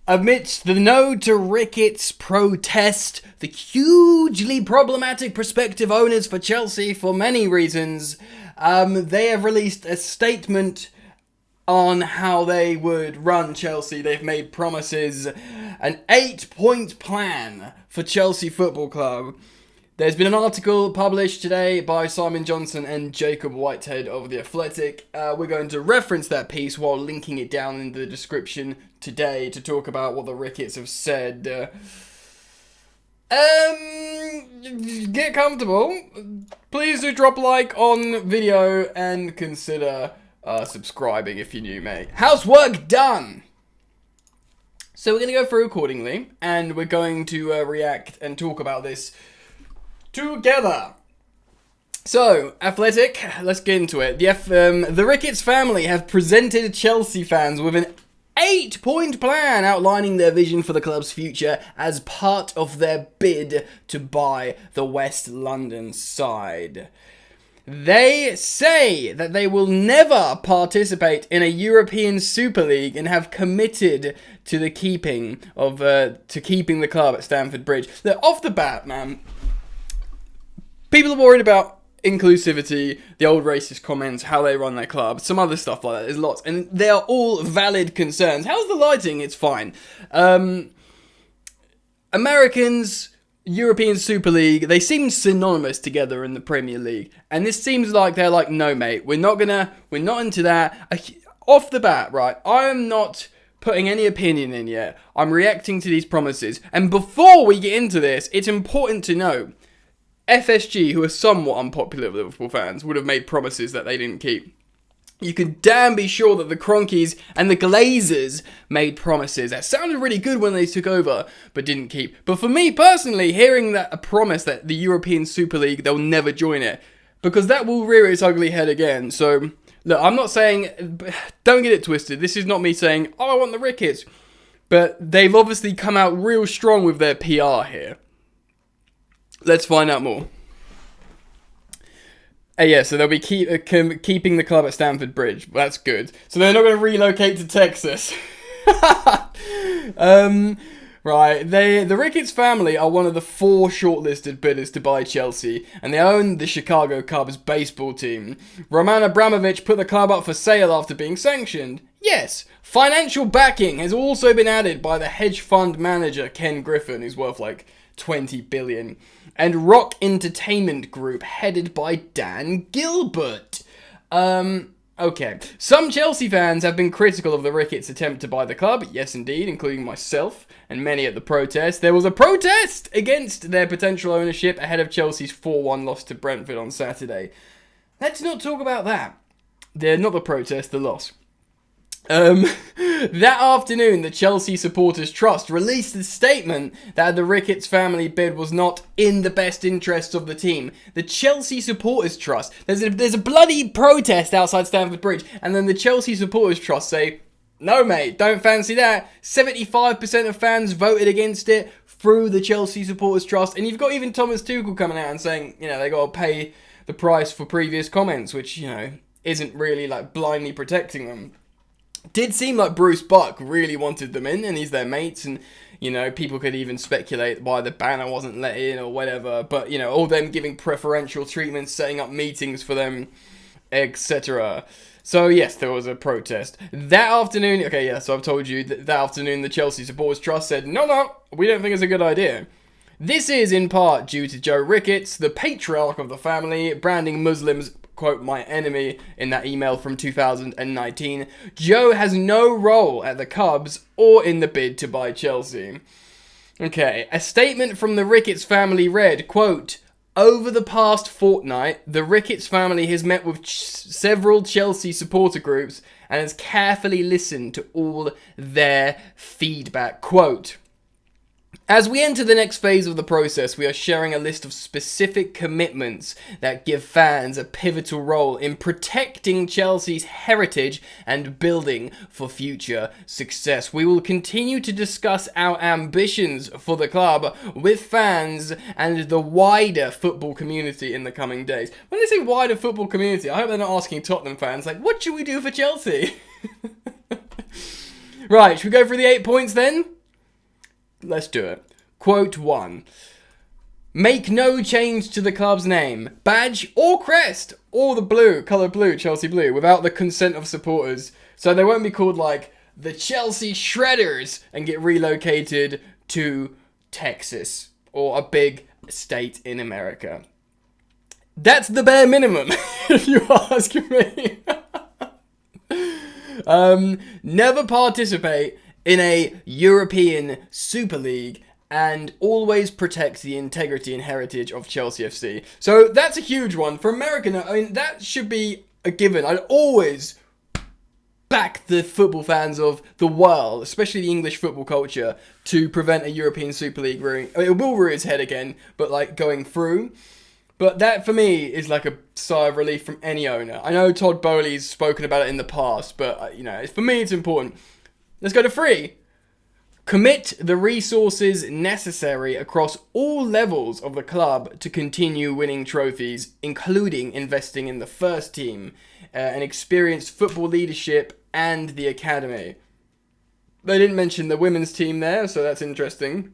Amidst the No to Ricketts protest, the hugely problematic prospective owners for Chelsea, for many reasons, they have released a statement on how they would run Chelsea. They've made promises, an 8-point plan for Chelsea Football Club. There's been an article published today by Simon Johnson and Jacob Whitehead of The Athletic. We're going to reference that piece while linking it down in the description today to talk about what the Ricketts have said. Get comfortable. Please do drop a like on video and consider subscribing if you're new, mate. Housework done! So we're going to go through accordingly, and we're going to react and talk about this together. So, Athletic, let's get into it. The Ricketts family have presented Chelsea fans with an 8-point plan outlining their vision for the club's future as part of their bid to buy the West London side. They say that they will never participate in a European Super League and have committed to keeping the club at Stamford Bridge. Look, off the bat, man, people are worried about inclusivity, the old racist comments, how they run their club, some other stuff like that. There's lots, and they are all valid concerns. How's the lighting? It's fine. Americans, European Super League, they seem synonymous together in the Premier League, and this seems like they're like, no, mate, we're not into that. Off the bat, right? I am not putting any opinion in yet. I'm reacting to these promises, and before we get into this, it's important to know. FSG, who are somewhat unpopular with Liverpool fans, would have made promises that they didn't keep. You can damn be sure that the Cronkies and the Glazers made promises that sounded really good when they took over, but didn't keep. But for me personally, hearing that a promise that the European Super League, they'll never join it, because that will rear its ugly head again. So, look, I'm not saying, don't get it twisted, this is not me saying, oh, I want the Ricketts, but they've obviously come out real strong with their PR here. Let's find out more. So they'll be keeping the club at Stamford Bridge. That's good. So they're not going to relocate to Texas. Right. The Ricketts family are one of the 4 shortlisted bidders to buy Chelsea, and they own the Chicago Cubs baseball team. Roman Abramovich put the club up for sale after being sanctioned. Yes, financial backing has also been added by the hedge fund manager Ken Griffin, who's worth like 20 billion, and Rock Entertainment Group headed by Dan Gilbert. Okay. Some Chelsea fans have been critical of the Ricketts' attempt to buy the club. Yes, indeed, including myself and many at the protest. There was a protest against their potential ownership ahead of Chelsea's 4-1 loss to Brentford on Saturday. Let's not talk about that. They're not the protest, the loss. That afternoon, the Chelsea Supporters Trust released a statement that the Ricketts family bid was not in the best interests of the team. The Chelsea Supporters Trust, there's a bloody protest outside Stamford Bridge, and then the Chelsea Supporters Trust say, no mate, don't fancy that. 75% of fans voted against it through the Chelsea Supporters Trust, and you've got even Thomas Tuchel coming out and saying, they got to pay the price for previous comments, which, isn't really like blindly protecting them. Did seem like Bruce Buck really wanted them in, and he's their mates, and, people could even speculate why the banner wasn't let in or whatever, but, all them giving preferential treatment, setting up meetings for them, etc. So, yes, there was a protest. That afternoon, so I've told you, that afternoon the Chelsea Supporters Trust said, no, we don't think it's a good idea. This is in part due to Joe Ricketts, the patriarch of the family, branding Muslims, quote, my enemy, in that email from 2019. Joe has no role at the Cubs or in the bid to buy Chelsea. Okay, a statement from the Ricketts family read, quote, over the past fortnight, the Ricketts family has met with several Chelsea supporter groups and has carefully listened to all their feedback, quote, as we enter the next phase of the process, we are sharing a list of specific commitments that give fans a pivotal role in protecting Chelsea's heritage and building for future success. We will continue to discuss our ambitions for the club with fans and the wider football community in the coming days. When they say wider football community, I hope they're not asking Tottenham fans, what should we do for Chelsea? Right, should we go for the 8 points then? Let's do it. Quote 1. Make no change to the club's name, badge or crest, or the blue, colour blue, Chelsea blue, without the consent of supporters. So they won't be called like the Chelsea Shredders and get relocated to Texas or a big state in America. That's the bare minimum, if you ask me. Never participate in a European Super League and always protect the integrity and heritage of Chelsea FC. So that's a huge one. For American, I mean, that should be a given. I'd always back the football fans of the world, especially the English football culture, to prevent a European Super League rearing. I mean, it will rear its head again, but like going through. But that, for me, is like a sigh of relief from any owner. I know Todd Bowley's spoken about it in the past, but, for me, it's important. Let's go to 3. Commit the resources necessary across all levels of the club to continue winning trophies, including investing in the first team, and experienced football leadership and the academy. They didn't mention the women's team there, so that's interesting.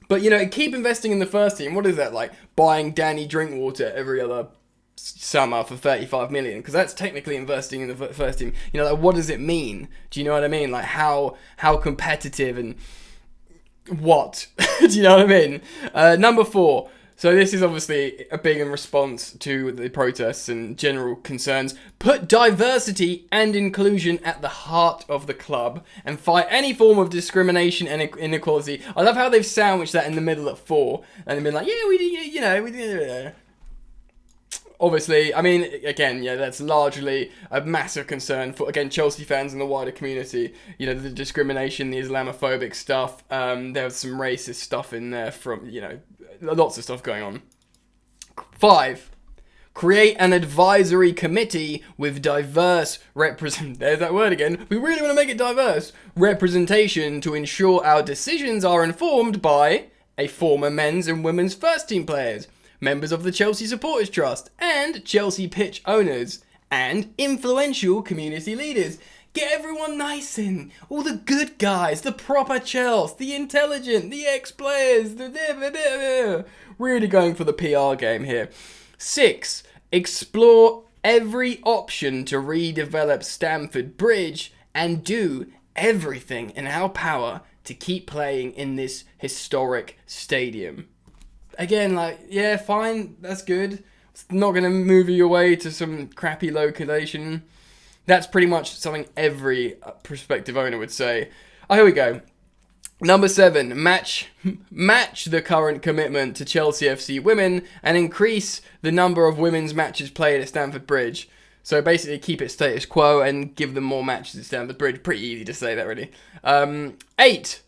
But, keep investing in the first team. What is that like? Buying Danny Drinkwater every other summer for 35 million? Because that's technically investing in the first team. What does it mean? Do you know what I mean? Like, how competitive and what? Do you know what I mean? Number 4. So this is obviously a big in response to the protests and general concerns. Put diversity and inclusion at the heart of the club and fight any form of discrimination and inequality. I love how they've sandwiched that in the middle at 4 and they've been like, we obviously, I mean, again, that's largely a massive concern for, again, Chelsea fans and the wider community. The discrimination, the Islamophobic stuff. There was some racist stuff in there from, lots of stuff going on. 5. Create an advisory committee with diverse there's that word again. We really want to make it diverse. Representation to ensure our decisions are informed by a former men's and women's first team players, members of the Chelsea Supporters Trust, and Chelsea pitch owners, and influential community leaders. Get everyone nice in. All the good guys, the proper Chelsea, the intelligent, the ex-players, really going for the PR game here. 6. Explore every option to redevelop Stamford Bridge and do everything in our power to keep playing in this historic stadium. Again, fine, that's good. It's not going to move you away to some crappy location. That's pretty much something every prospective owner would say. Oh, here we go. Number 7, match the current commitment to Chelsea FC women and increase the number of women's matches played at Stamford Bridge. So basically keep it status quo and give them more matches at Stamford Bridge. Pretty easy to say that, really. 8.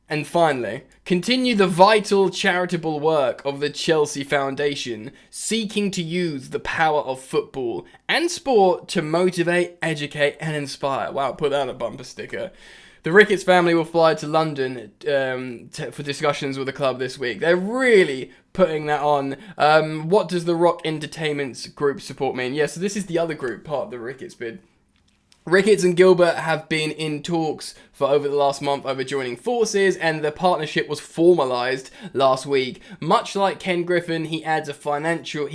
And finally, continue the vital charitable work of the Chelsea Foundation, seeking to use the power of football and sport to motivate, educate, and inspire. Wow, put that on a bumper sticker. The Ricketts family will fly to London for discussions with the club this week. They're really putting that on. What does the Rock Entertainment's group support mean? Yeah, so this is the other group, part of the Ricketts bid. Ricketts and Gilbert have been in talks for over the last month over joining forces, and the partnership was formalised last week. Much like Ken Griffin, he adds financial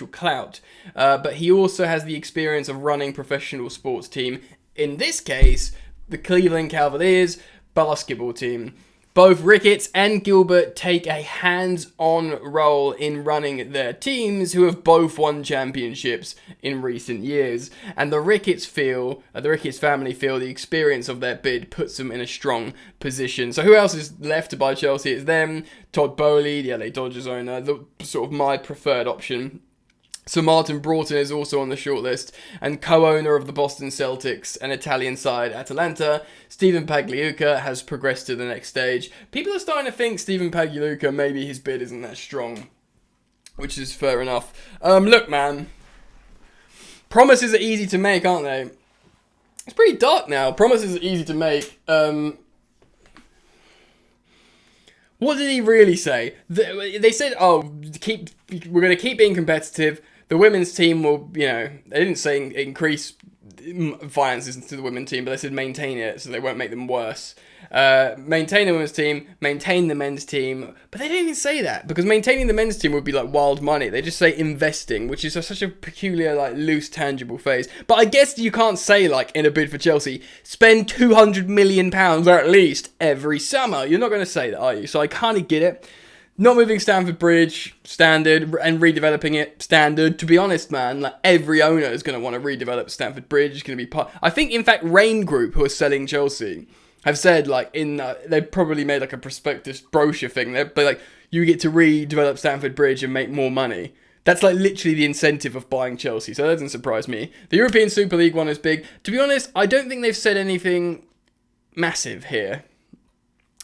clout, but he also has the experience of running professional sports team. In this case, the Cleveland Cavaliers basketball team. Both Ricketts and Gilbert take a hands-on role in running their teams, who have both won championships in recent years. And the Ricketts family feel the experience of their bid puts them in a strong position. So who else is left to buy Chelsea? It's them, Todd Bowley, the LA Dodgers owner, sort of my preferred option. Sir Martin Broughton is also on the shortlist, and co-owner of the Boston Celtics and Italian side Atalanta, Stephen Pagliuca, has progressed to the next stage. People are starting to think Stephen Pagliuca, maybe his bid isn't that strong, which is fair enough. Look, man, promises are easy to make, aren't they? It's pretty dark now. Promises are easy to make. What did he really say? They said, we're going to keep being competitive. The women's team will, they didn't say increase finances to the women's team, but they said maintain it so they won't make them worse. Maintain the women's team, maintain the men's team, but they didn't even say that, because maintaining the men's team would be like wild money. They just say investing, which is such a peculiar, like, loose, tangible phrase. But I guess you can't say, like, in a bid for Chelsea, spend £200 million at least every summer. You're not going to say that, are you? So I kind of get it. Not moving Stamford Bridge, standard, and redeveloping it, standard. To be honest, man, like, every owner is going to want to redevelop Stamford Bridge. It's going to be part... I think, in fact, Rain Group, who are selling Chelsea, have said, like, they've probably made, like, a prospectus brochure thing. They're like, you get to redevelop Stamford Bridge and make more money. That's, like, literally the incentive of buying Chelsea, so that doesn't surprise me. The European Super League one is big. To be honest, I don't think they've said anything massive here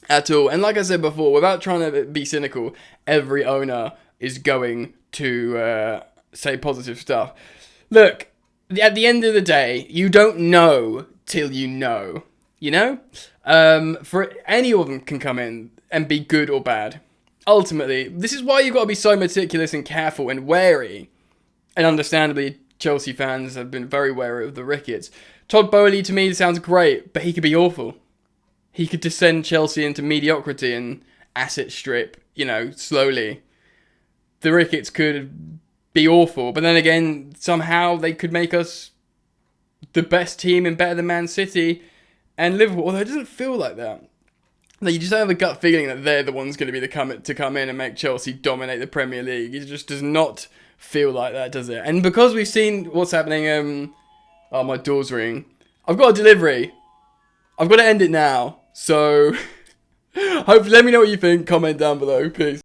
at all. And like I said before, without trying to be cynical, every owner is going to say positive stuff. Look, at the end of the day, you don't know till you know. You know? For any of them can come in and be good or bad. Ultimately, this is why you've got to be so meticulous and careful and wary. And understandably, Chelsea fans have been very wary of the Ricketts. Todd Boehly, to me, sounds great, but he could be awful. He could descend Chelsea into mediocrity and asset strip, you know, slowly. The Ricketts could be awful, but then again, somehow they could make us the best team and better than Man City and Liverpool. Although it doesn't feel like that. Like, you just have a gut feeling that they're the ones going to be to come in and make Chelsea dominate the Premier League. It just does not feel like that, does it? And because we've seen what's happening, oh, my door's ringing. I've got a delivery. I've got to end it now. So, hopefully, let me know what you think. Comment down below. Peace.